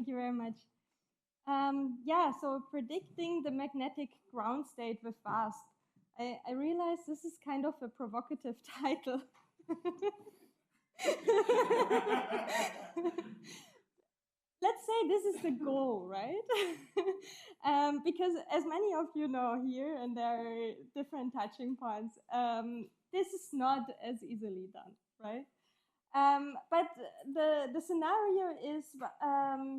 Thank you very much. Yeah, so predicting the magnetic ground state with VASP. I realize this is kind of a provocative title. Let's say this is the goal, right? Because as many of you know here, and there are different touching points, this is not as easily done, right? But the scenario is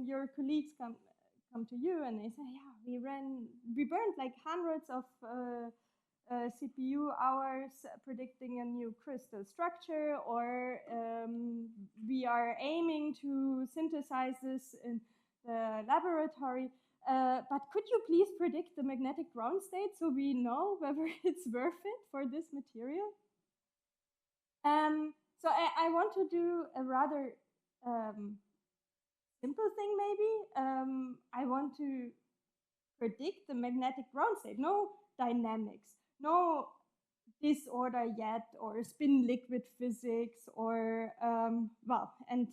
your colleagues come to you and they say, yeah, we burned like hundreds of CPU hours predicting a new crystal structure, or we are aiming to synthesize this in the laboratory. But could you please predict the magnetic ground state so we know whether it's worth it for this material? So I want to do a rather simple thing, maybe. I want to predict the magnetic ground state, no dynamics, no disorder yet, or spin liquid physics, or, well, and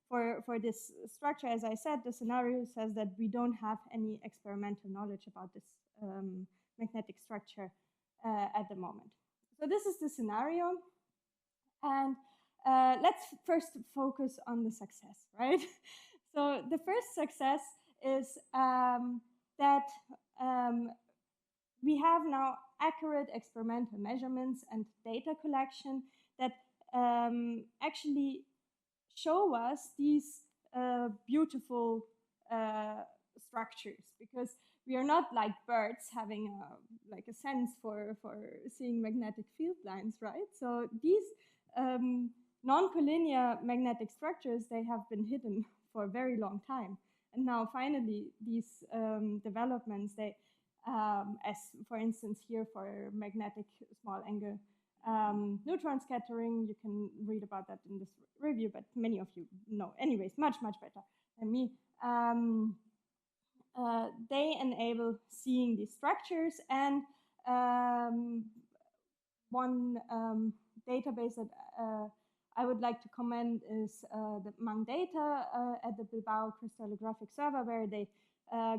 for this structure, as I said, the scenario says that we don't have any experimental knowledge about this magnetic structure at the moment. So this is the scenario. And let's first focus on the success, right? So the first success is that we have now accurate experimental measurements and data collection that actually show us these beautiful structures, because we are not like birds having like a sense for seeing magnetic field lines, right? So these non-collinear magnetic structures, they have been hidden for a very long time. And now finally, these developments, they, as for instance here for magnetic small angle neutron scattering, you can read about that in this review, but many of you know anyways, much better than me. They enable seeing these structures, and one database that I would like to commend is the Mang data at the Bilbao crystallographic server, where they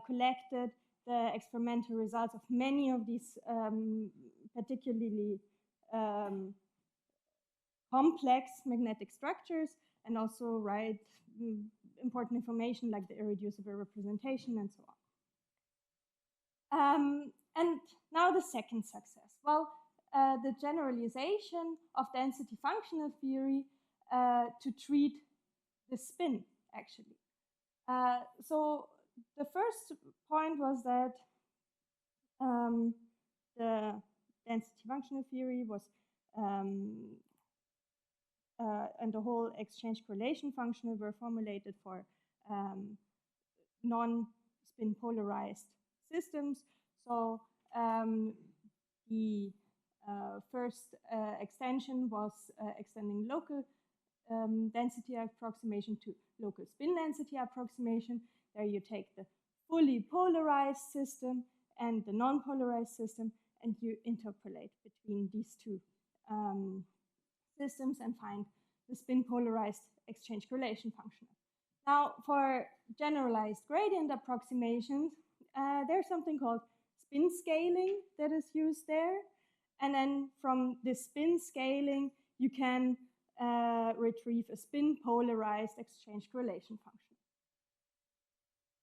collected the experimental results of many of these particularly complex magnetic structures, and also write important information like the irreducible representation and so on. And now the second success. Well, the generalization of density functional theory to treat the spin, actually. So the first point was that the density functional theory was, and the whole exchange correlation functional were formulated for non-spin polarized systems. So the first extension was extending local density approximation to local spin density approximation. There you take the fully polarized system and the non-polarized system, and you interpolate between these two systems and find the spin polarized exchange correlation function. Now, for generalized gradient approximations, there's something called spin scaling that is used there. And then from this spin scaling, you can retrieve a spin polarized exchange correlation function.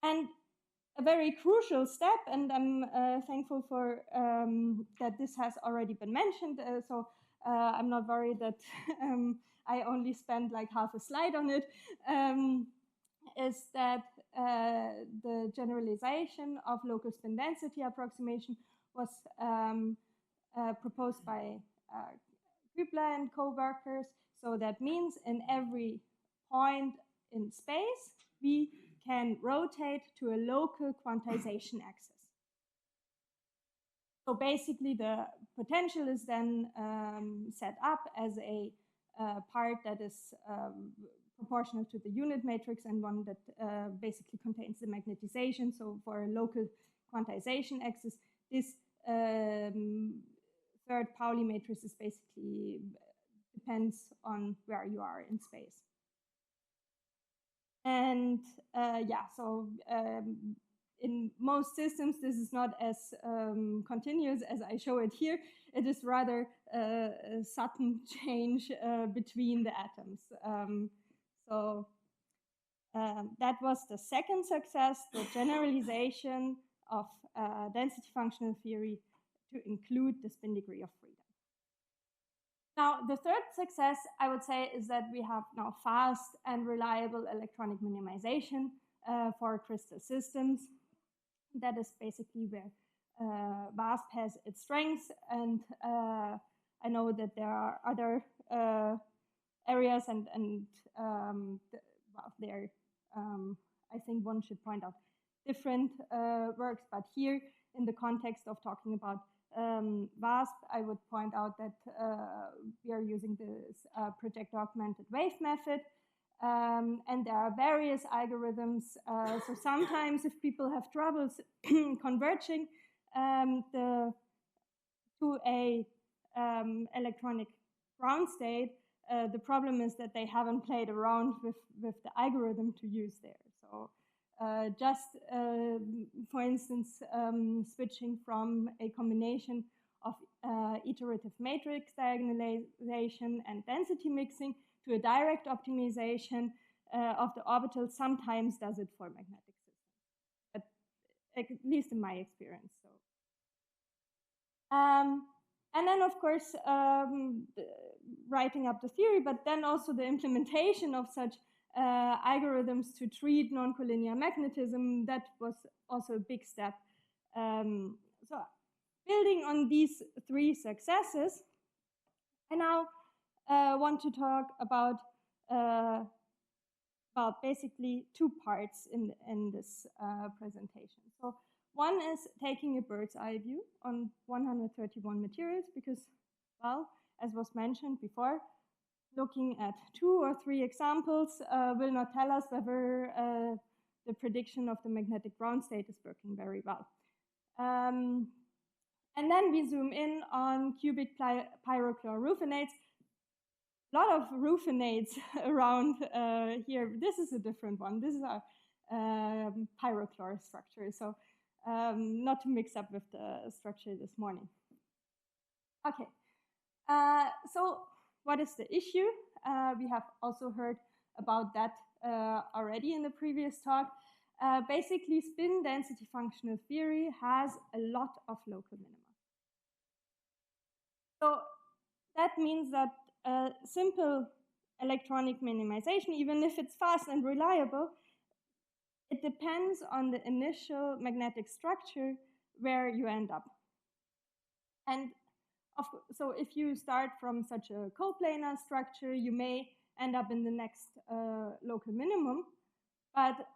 And a very crucial step, and I'm thankful for that this has already been mentioned, so I'm not worried that I only spent like half a slide on it, is that the generalization of local spin density approximation was proposed by Kübler and co-workers. So that means in every point in space, we can rotate to a local quantization axis. So basically, the potential is then set up as a part that is proportional to the unit matrix, and one that basically contains the magnetization. So for a local quantization axis, this third Pauli matrix is basically depends on where you are in space. And yeah, so in most systems, this is not as continuous as I show it here. It is rather a sudden change between the atoms. That was the second success, the generalization of density functional theory to include the spin degree of freedom. Now, the third success, I would say, is that we have now fast and reliable electronic minimization for crystal systems. That is basically where VASP has its strengths, and I know that there are other areas, and well, there, I think one should point out different works, but here, in the context of talking about VASP, I would point out that we are using this projector augmented wave method, and there are various algorithms. So sometimes if people have troubles converging to a electronic ground state, the problem is that they haven't played around with the algorithm to use there. So just, for instance, switching from a combination of iterative matrix diagonalization and density mixing to a direct optimization of the orbital sometimes does it for magnetic systems, at least in my experience. So, and then, of course, writing up the theory, but then also the implementation of such algorithms to treat non-collinear magnetism, that was also a big step. So building on these three successes, I now want to talk about basically two parts in this presentation. So one is taking a bird's eye view on 131 materials because, well, as was mentioned before, looking at 2 or 3 examples will not tell us whether the prediction of the magnetic ground state is working very well. And then we zoom in on cubic pyrochlore ruthenates. A lot of ruthenates around here. This is a different one. This is a pyrochlore structure. So not to mix up with the structure this morning. Okay. So what is the issue? We have also heard about that already in the previous talk. Basically, spin density functional theory has a lot of local minima. So that means that simple electronic minimization, even if it's fast and reliable, it depends on the initial magnetic structure where you end up. And so if you start from such a coplanar structure, you may end up in the next local minimum. But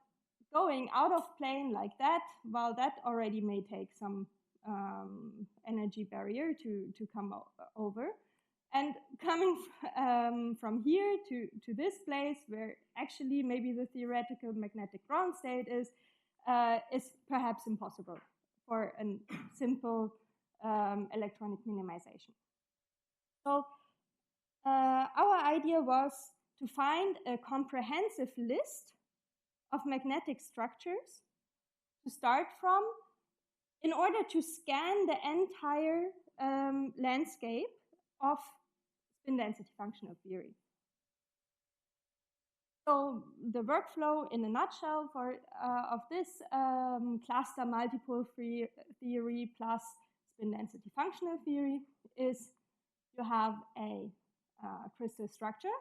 going out of plane like that, well, that already may take some energy barrier to come over. And coming from here to this place, where actually maybe the theoretical magnetic ground state is perhaps impossible for a simple electronic minimization. So our idea was to find a comprehensive list of magnetic structures to start from in order to scan the entire landscape of spin density functional theory. So the workflow in a nutshell for of this cluster multipole theory plus spin density functional theory is you have a crystal structure.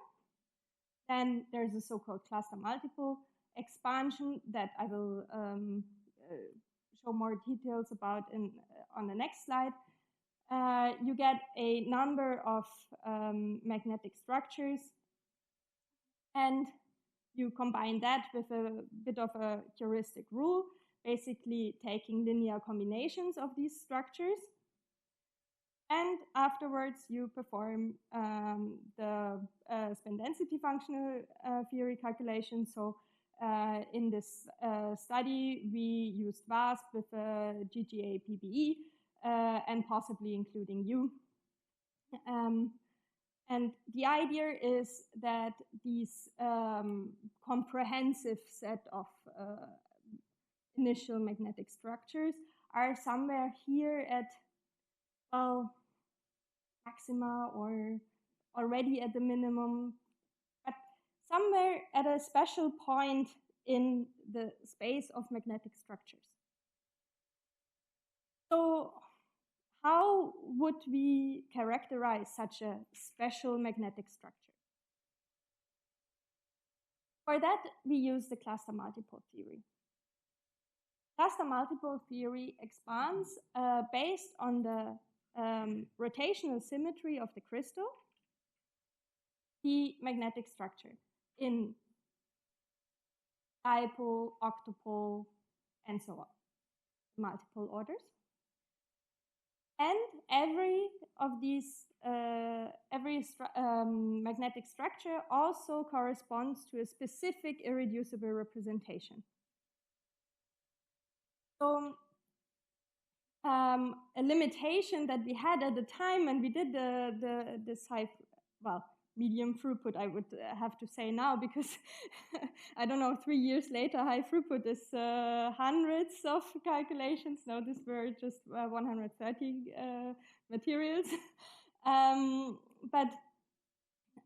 Then there's a so-called cluster multipole expansion that I will show more details about on the next slide. You get a number of magnetic structures, and you combine that with a bit of a heuristic rule, basically taking linear combinations of these structures. And afterwards, you perform the spin density functional theory calculation. So in this study, we used VASP with GGA PBE and possibly including U. And the idea is that these comprehensive set of initial magnetic structures are somewhere here at, well, maxima or already at the minimum, but somewhere at a special point in the space of magnetic structures. So how would we characterize such a special magnetic structure? For that, we use the cluster multipole theory. Cluster multipole theory expands based on the rotational symmetry of the crystal, the magnetic structure in dipole, octopole, and so on, multiple orders. And every of these, magnetic structure also corresponds to a specific irreducible representation. So a limitation that we had at the time when we did this high, well, medium throughput, I would have to say now, because I don't know, 3 years later, high throughput is hundreds of calculations. No, these were just 130 materials. But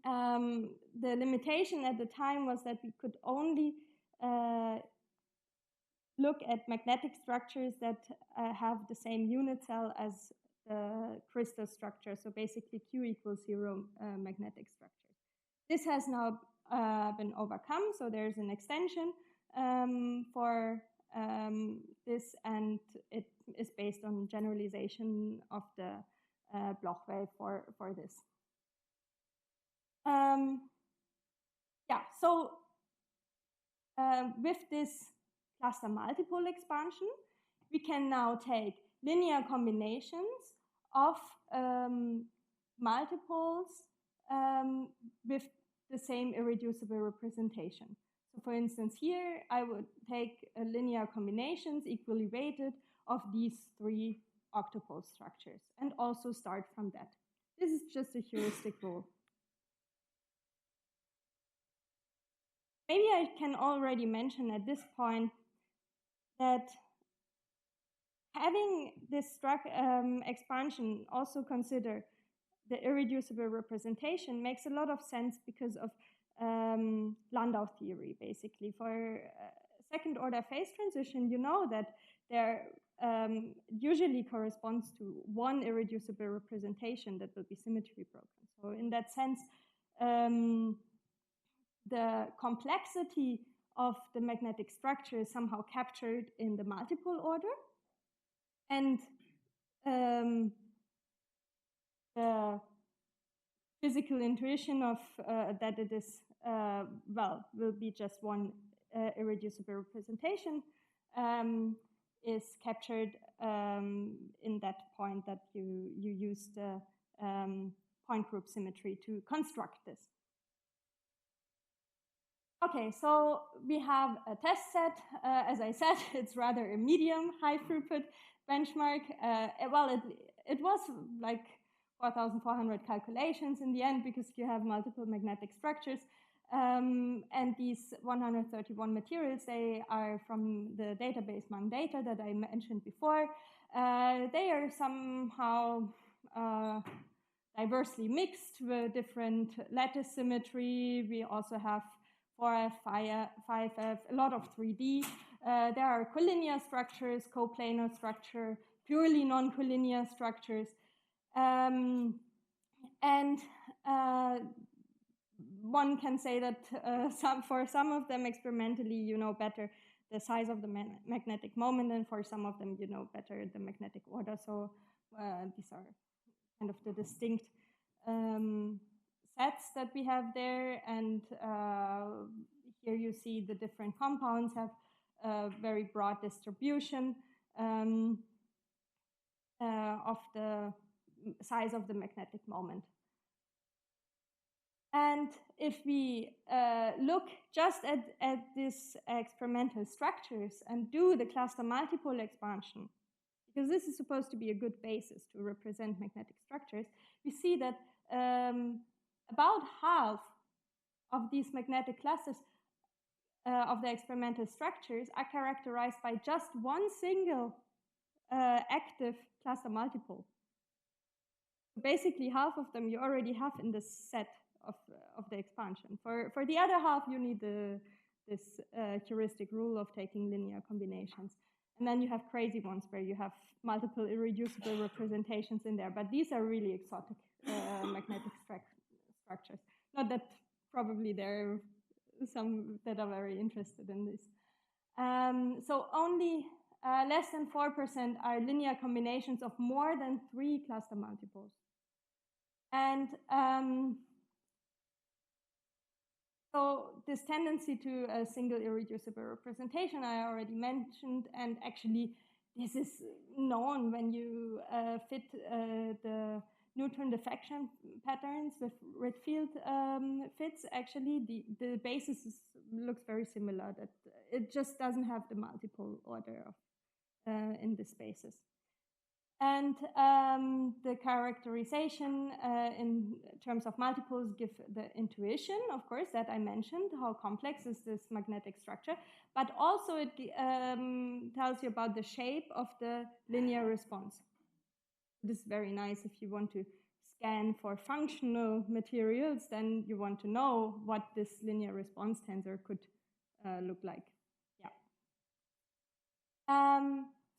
the limitation at the time was that we could only look at magnetic structures that have the same unit cell as the crystal structure, so basically Q equals 0 magnetic structures. This has now been overcome, so there's an extension for this, and it is based on generalization of the Bloch wave for this. Yeah, so with this cluster multipole expansion, we can now take linear combinations of multipoles with the same irreducible representation. So for instance, here I would take linear combinations equally weighted of these 3 octopole structures and also start from that. This is just a heuristic rule. Maybe I can already mention at this point that having this expansion also consider the irreducible representation makes a lot of sense because of Landau theory, basically. For second order phase transition, you know that there usually corresponds to one irreducible representation that will be symmetry broken. So in that sense, the complexity of the magnetic structure is somehow captured in the multipole order, and the physical intuition of that it is, well, will be just one irreducible representation is captured in that point that you use the point group symmetry to construct this. Okay, so we have a test set. As I said, it's rather a medium high throughput benchmark. Well, it was like 4,400 calculations in the end because you have multiple magnetic structures. And these 131 materials, they are from the database MangData that I mentioned before. They are somehow diversely mixed with different lattice symmetry. We also have 4F, 5F, a lot of 3D. There are collinear structures, coplanar structure, purely non-collinear structures. And one can say that for some of them experimentally, you know better the size of the magnetic moment, and for some of them, you know better the magnetic order. So these are kind of the distinct sets that we have there, and here you see the different compounds have a very broad distribution of the size of the magnetic moment. And if we look just at these experimental structures and do the cluster multipole expansion, because this is supposed to be a good basis to represent magnetic structures, we see that about half of these magnetic clusters of the experimental structures are characterized by just one single active cluster multipole. Basically, half of them you already have in this set of the expansion. For the other half, you need this heuristic rule of taking linear combinations. And then you have crazy ones where you have multiple irreducible representations in there. But these are really exotic magnetic structures. Not that probably there are some that are very interested in this. So only less than 4% are linear combinations of more than 3 cluster multipoles. And so this tendency to a single irreducible representation I already mentioned, and actually this is known when you fit the neutron diffraction patterns with Rydfield fits. Actually, the basis looks very similar. That it just doesn't have the multiple order of in the spaces. And the characterization in terms of multipoles give the intuition, of course, that I mentioned, how complex is this magnetic structure, but also it tells you about the shape of the linear response. This is very nice if you want to scan for functional materials, then you want to know what this linear response tensor could look like. Yeah.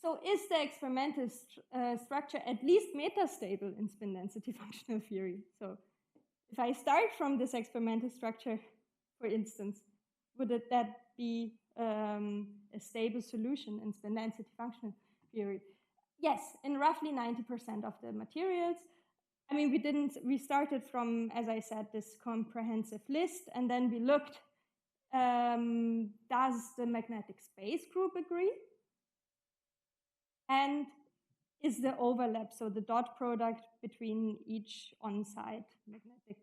So is the experimental structure at least metastable in spin density functional theory? So if I start from this experimental structure, for instance, would that be a stable solution in spin density functional theory? Yes, in roughly 90% of the materials. I mean, we started from, as I said, this comprehensive list, and then we looked, does the magnetic space group agree? And is the overlap, so the dot product between each on-site magnetic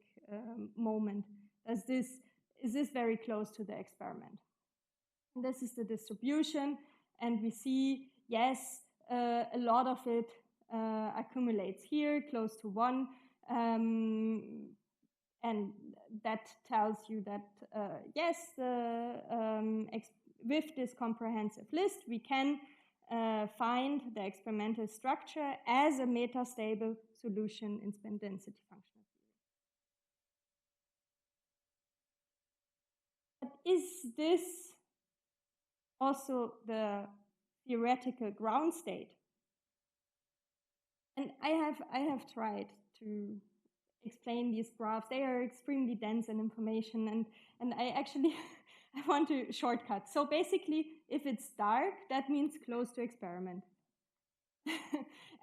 moment, is this very close to the experiment? And this is the distribution, and we see, yes, a lot of it accumulates here, close to 1, and that tells you that, yes, with this comprehensive list, we can find the experimental structure as a metastable solution in spin density functional theory. But is this also the theoretical ground state? And I have tried to explain these graphs. They are extremely dense in information, and I actually I want to shortcut. So basically, if it's dark, that means close to experiment.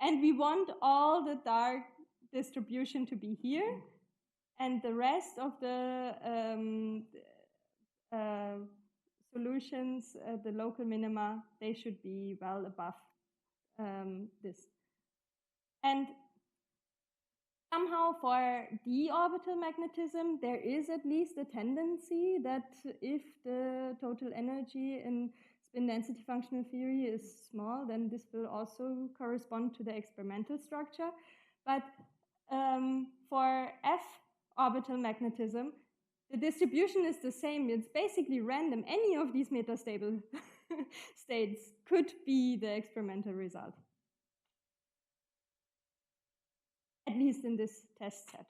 And we want all the dark distribution to be here, and the rest of the solutions, the local minima, they should be well above this. And somehow for d orbital magnetism, there is at least a tendency that if the total energy in spin density functional theory is small, then this will also correspond to the experimental structure. But for f orbital magnetism, the distribution is the same. It's basically random. Any of these metastable states could be the experimental result, at least in this test set.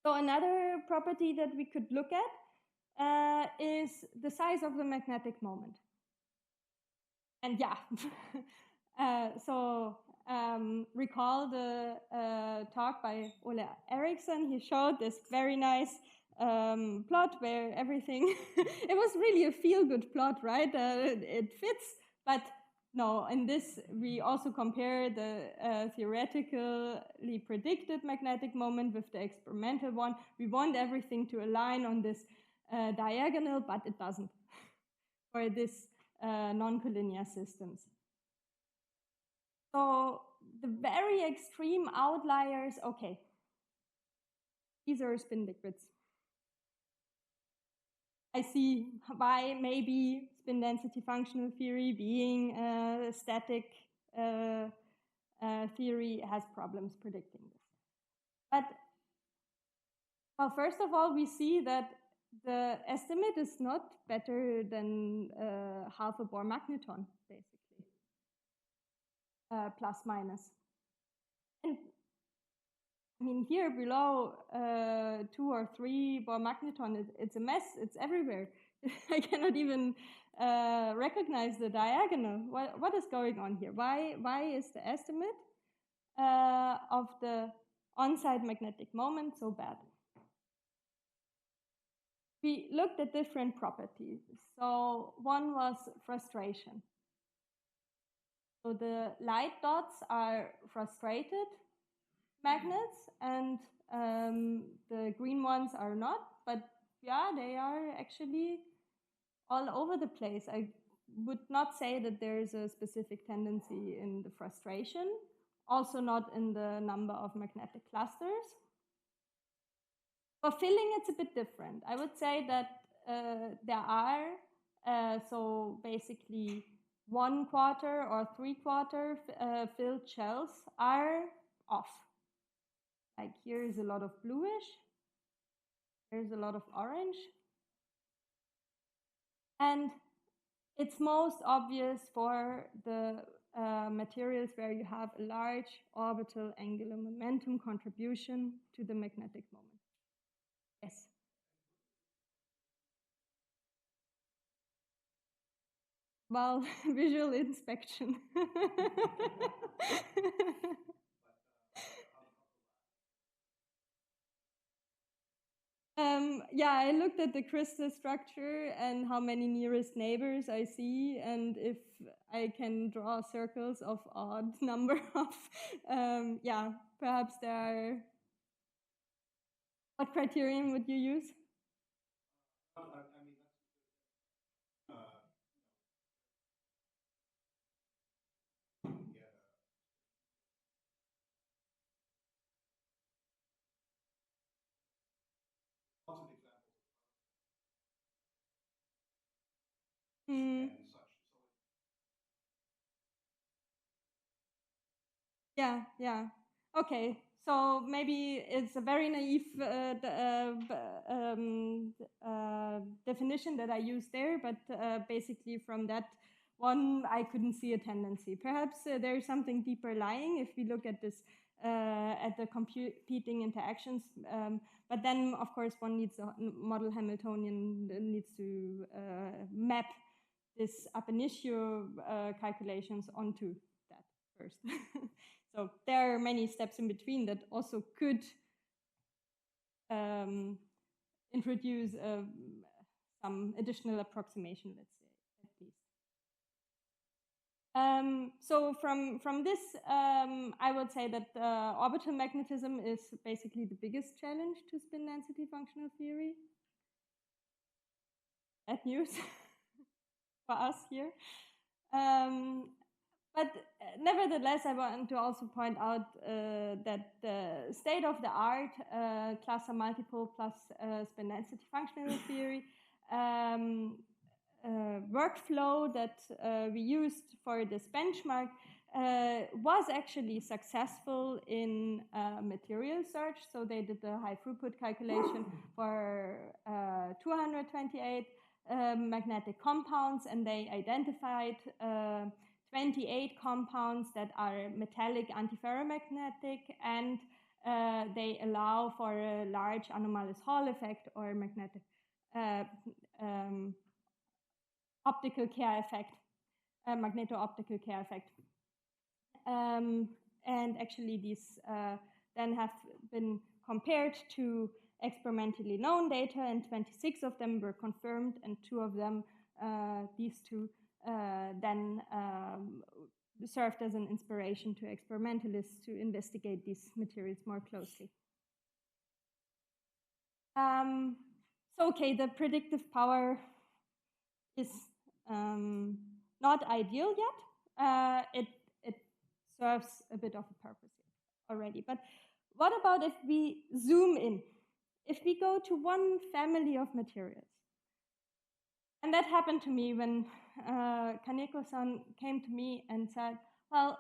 So another property that we could look at is the size of the magnetic moment. And yeah, recall the talk by Ole Eriksson. He showed this very nice plot where everything, it was really a feel-good plot, right? It fits, but no, in this, we also compare the theoretically predicted magnetic moment with the experimental one. We want everything to align on this diagonal, but it doesn't for this non-collinear systems. So the very extreme outliers, okay, these are spin liquids. I see why maybe spin density functional theory, being a static theory, has problems predicting this. But Well, first of all, we see that the estimate is not better than half a Bohr magneton, basically, plus minus. And I mean, here below 2 or 3 Bohr magneton, it's a mess. It's everywhere. I cannot even recognize the diagonal. What is going on here? Why is the estimate of the on-site magnetic moment so bad? We looked at different properties. So one was frustration. So the light dots are frustrated magnets, and the green ones are not. But yeah, they are actually all over the place. I would not say that there is a specific tendency in the frustration, also not in the number of magnetic clusters. For filling, it's a bit different. I would say that there are, so basically 1/4 or 3/4 filled shells are off. Like here is a lot of bluish, there's a lot of orange. And it's most obvious for the materials where you have a large orbital angular momentum contribution to the magnetic moment. Yes. Well, visual inspection. Yeah, I looked at the crystal structure and how many nearest neighbors I see, and if I can draw circles of odd number of, yeah, perhaps there are. What criterion would you use? I mean, lots of examples of and such. Yeah, yeah. Okay, so maybe it's a very naive definition that I used there, but basically from that one, I couldn't see a tendency. Perhaps there is something deeper lying if we look at this, at the competing interactions. But then, of course, one needs a model Hamiltonian, needs to map this ab-initio calculations onto that first. So there are many steps in between that also could introduce some additional approximation, let's say, at least. So from this, I would say that orbital magnetism is basically the biggest challenge to spin density functional theory. Bad news for us here. But nevertheless, I want to also point out that the state-of-the-art cluster multipole plus spin density functional theory workflow that we used for this benchmark was actually successful in material search. So they did the high throughput calculation for 228 magnetic compounds, and they identified 28 compounds that are metallic antiferromagnetic, and they allow for a large anomalous Hall effect or magnetic optical K effect, magneto-optical K effect. And actually these then have been compared to experimentally known data, and 26 of them were confirmed, and 2 of them, these 2, then served as an inspiration to experimentalists to investigate these materials more closely. So, okay, the predictive power is not ideal yet. It serves a bit of a purpose already. But what about if we zoom in? If we go to one family of materials? And that happened to me when Kaneko-san came to me and said, well,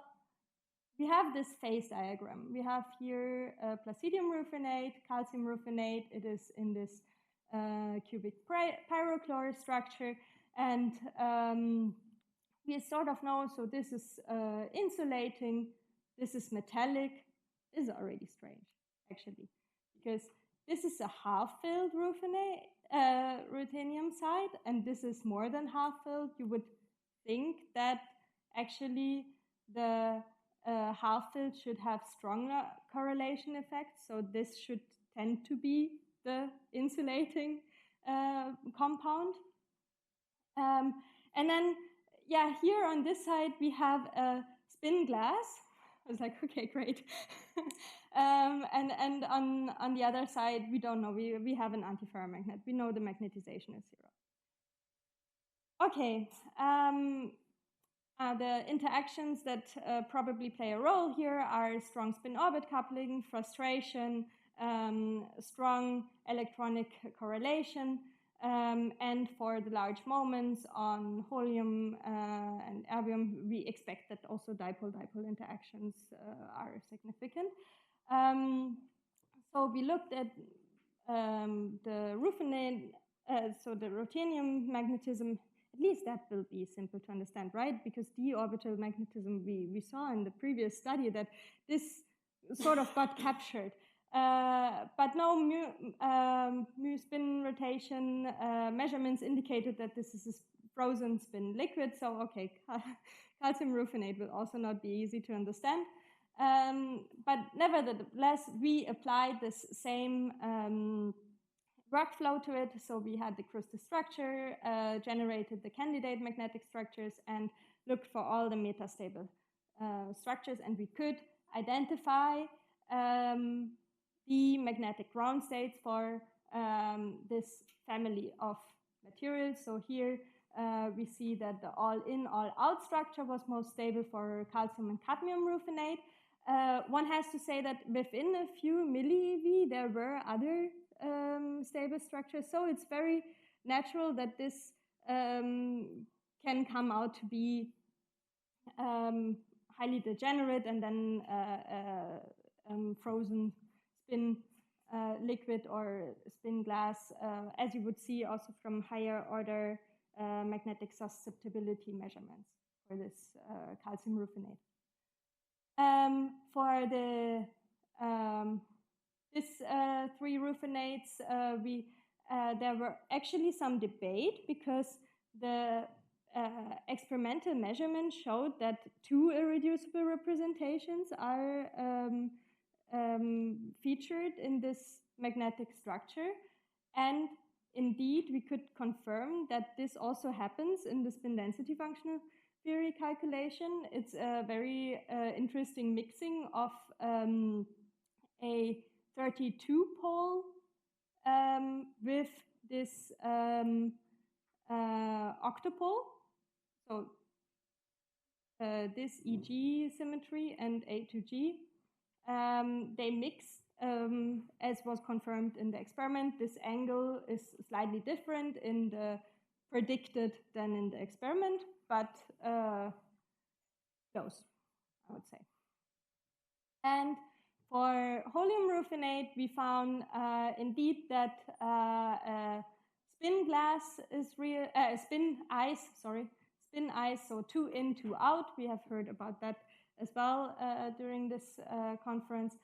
we have this phase diagram. We have here placidium ruthenate, calcium ruthenate. It is in this cubic pyrochlore structure, and we sort of know, so this is insulating, this is metallic. This is already strange, actually, because this is a half-filled ruthenium site, and this is more than half-filled. You would think that actually the half-filled should have stronger correlation effects, so this should tend to be the insulating compound. And then, yeah, here on this side we have a spin glass. I was like, okay, great. And on the other side, we don't know. We have an antiferromagnet. We know the magnetization is 0. Okay. The interactions that probably play a role here are strong spin-orbit coupling, frustration, strong electronic correlation, and for the large moments on helium and erbium, we expect that also dipole-dipole interactions are significant. So we looked at the ruthenate, so the ruthenium magnetism. At least that will be simple to understand, right? Because d orbital magnetism, we saw in the previous study that this sort of got captured. But no mu spin rotation measurements indicated that this is a frozen spin liquid. So, okay, calcium ruthenate will also not be easy to understand. But nevertheless, we applied this same workflow to it. So we had the crystal structure, generated the candidate magnetic structures, and looked for all the metastable structures, and we could identify the magnetic ground states for this family of materials. So here we see that the all-in, all-out structure was most stable for calcium and cadmium ruthenate. One has to say that within a few millieV, there were other stable structures. So it's very natural that this can come out to be highly degenerate and then frozen spin liquid or spin glass, as you would see also from higher order magnetic susceptibility measurements for this calcium ruthenate. For the this 3 ruthenates, there were actually some debate because the experimental measurement showed that 2 irreducible representations are featured in this magnetic structure, and indeed we could confirm that this also happens in the spin density functional theory calculation. It's a very interesting mixing of a 32 pole with this octopole. So this EG symmetry and A2G, they mix, as was confirmed in the experiment. This angle is slightly different in the predicted than in the experiment, but close, I would say. And for helium ruthenate, we found indeed that spin glass is real, spin ice, so 2 in, 2 out. We have heard about that as well during this conference.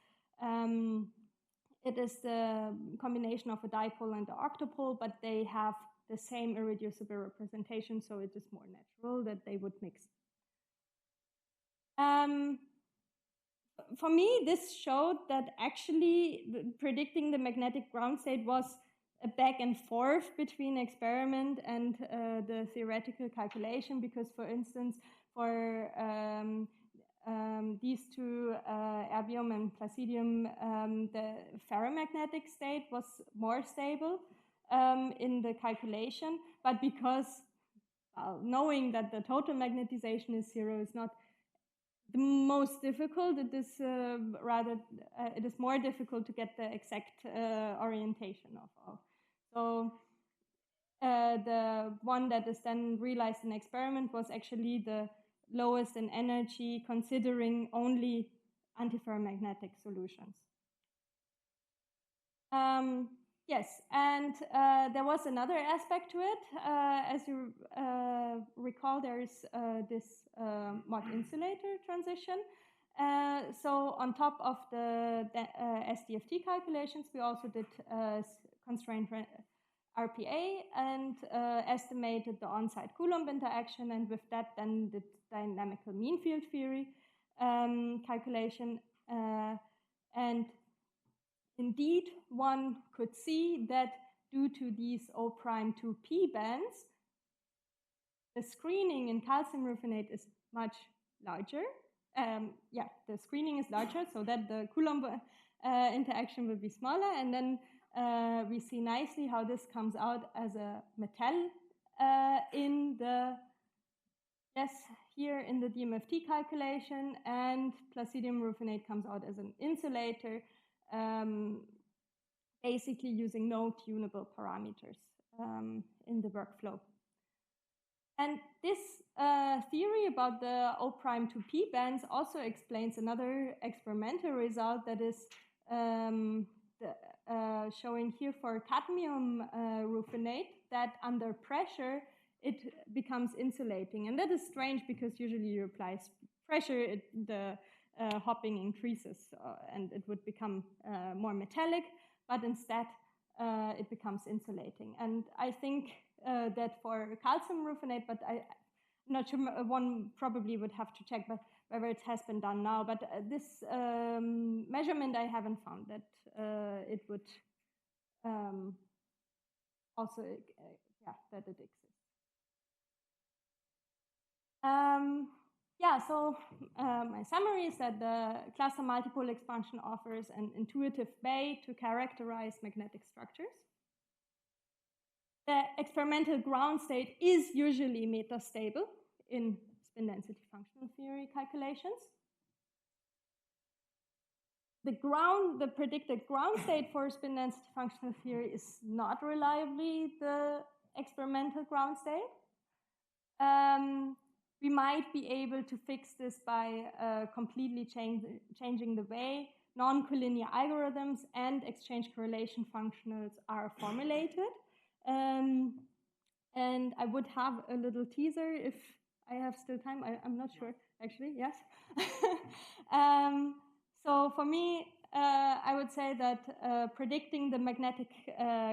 It is the combination of a dipole and the octopole, but they have the same irreducible representation, so it is more natural that they would mix. For me, this showed that actually predicting the magnetic ground state was a back and forth between experiment and the theoretical calculation, because, for instance, for these 2, erbium and placidium, the ferromagnetic state was more stable in the calculation, but because knowing that the total magnetization is 0 is not the most difficult, it is it is more difficult to get the exact orientation of all. So the one that is then realized in experiment was actually the lowest in energy, considering only antiferromagnetic solutions. Yes, and there was another aspect to it. As you recall, there is this mod insulator transition. So on top of the SDFT calculations, we also did constraint RPA and estimated the on-site Coulomb interaction, and with that then the dynamical mean field theory calculation. And indeed, one could see that due to these O'2p bands, the screening in calcium ruthenate is much larger. Yeah, the screening is larger, so that the Coulomb interaction will be smaller. And then we see nicely how this comes out as a metal in the, yes, here in the DMFT calculation, and placidium ruthenate comes out as an insulator, basically using no tunable parameters in the workflow. And this theory about the O'2p bands also explains another experimental result that is showing here for cadmium ruthenate, that under pressure it becomes insulating. And that is strange because usually you apply pressure, the hopping increases and it would become more metallic, but instead it becomes insulating. And I think that for calcium ruthenate, but I'm not sure, one probably would have to check whether it has been done now, but this measurement I haven't found that it would also, yeah, that it exists. Yeah, so my summary is that the cluster multipole expansion offers an intuitive way to characterize magnetic structures. The experimental ground state is usually metastable in spin density functional theory calculations. The predicted ground state for spin density functional theory is not reliably the experimental ground state. We might be able to fix this by completely changing the way non-collinear algorithms and exchange correlation functionals are formulated. And I would have a little teaser if I have still time. I'm not sure, actually, yes. So for me, I would say that predicting the magnetic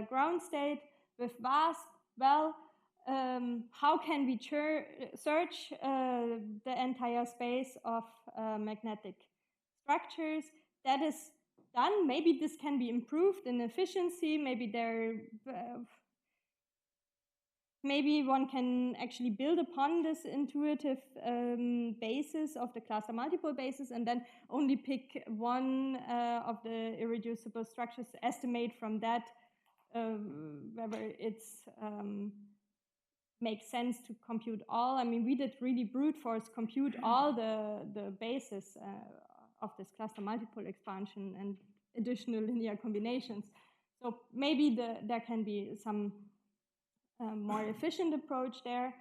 ground state with VASP, well, how can we search the entire space of magnetic structures? That is done. Maybe this can be improved in efficiency. Maybe one can actually build upon this intuitive basis of the cluster multipole basis and then only pick one of the irreducible structures, estimate from that whether it's makes sense to compute all. I mean, we did really brute force compute all the basis of this cluster multipole expansion and additional linear combinations. So maybe there can be some more efficient approach there,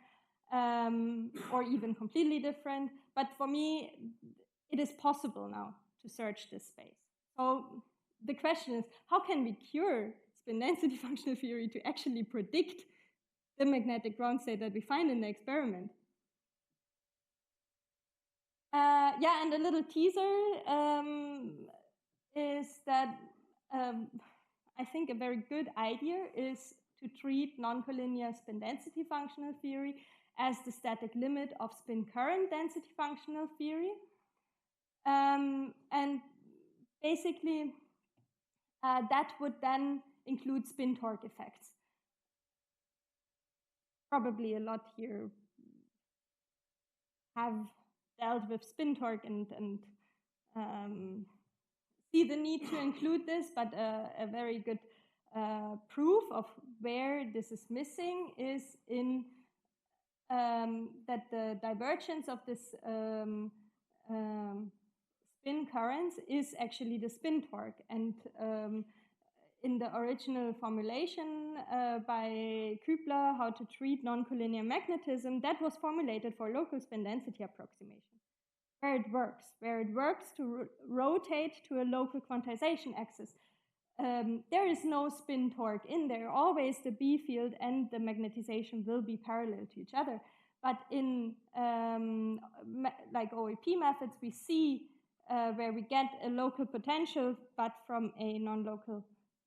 or even completely different. But for me, it is possible now to search this space. So the question is, how can we cure spin density functional theory to actually predict the magnetic ground state that we find in the experiment? Yeah, and a little teaser is that I think a very good idea is to treat non-collinear spin density functional theory as the static limit of spin current density functional theory. And basically, that would then include spin torque effects. Probably a lot here have dealt with spin torque and see the need to include this, but a very good proof of where this is missing is in that the divergence of this spin currents is actually the spin torque. And in the original formulation by Kübler, how to treat non-collinear magnetism, that was formulated for local spin density approximation, where it works to rotate to a local quantization axis. There is no spin torque in there. Always the B field and the magnetization will be parallel to each other. But in like OEP methods, we see where we get a local potential, but from a non-local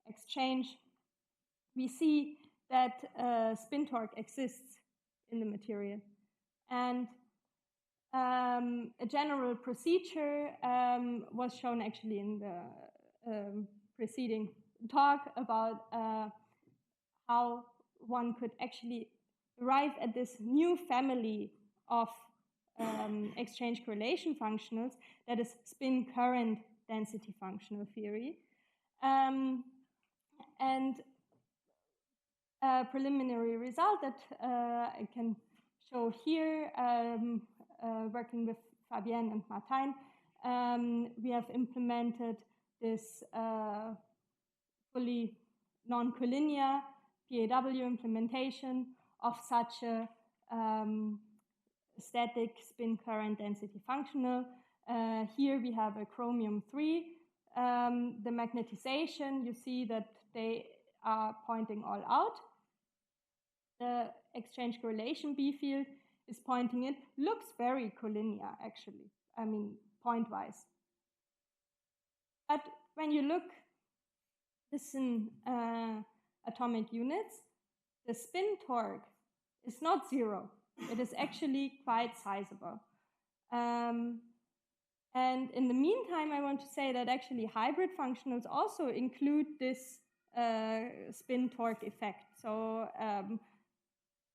exchange, we see that spin torque exists in the material. And a general procedure was shown actually in the preceding talk about how one could actually arrive at this new family of exchange correlation functionals, that is spin current density functional theory. And a preliminary result that I can show here, working with Fabienne and Martijn, we have implemented this fully non-collinear PAW implementation of such a static spin current density functional. Here we have a chromium 3. The magnetization, you see that they are pointing all out. The exchange correlation B field is pointing in. Looks very collinear, actually. I mean, point-wise. But when you look this in atomic units, the spin torque is not 0. It is actually quite sizable. And in the meantime, I want to say that actually hybrid functionals also include this spin torque effect. So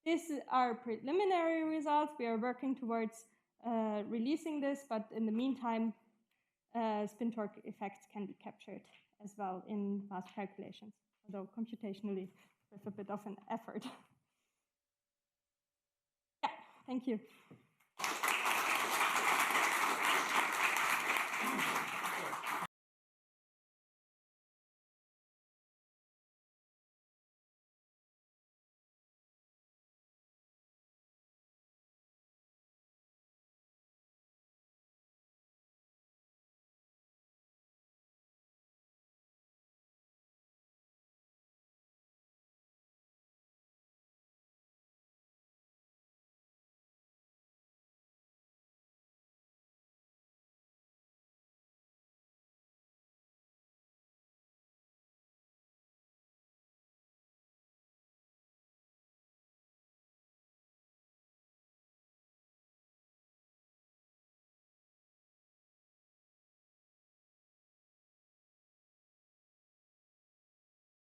these are preliminary results. We are working towards releasing this, but in the meantime, spin torque effects can be captured as well in VASP calculations, although computationally with a bit of an effort. Yeah, thank you.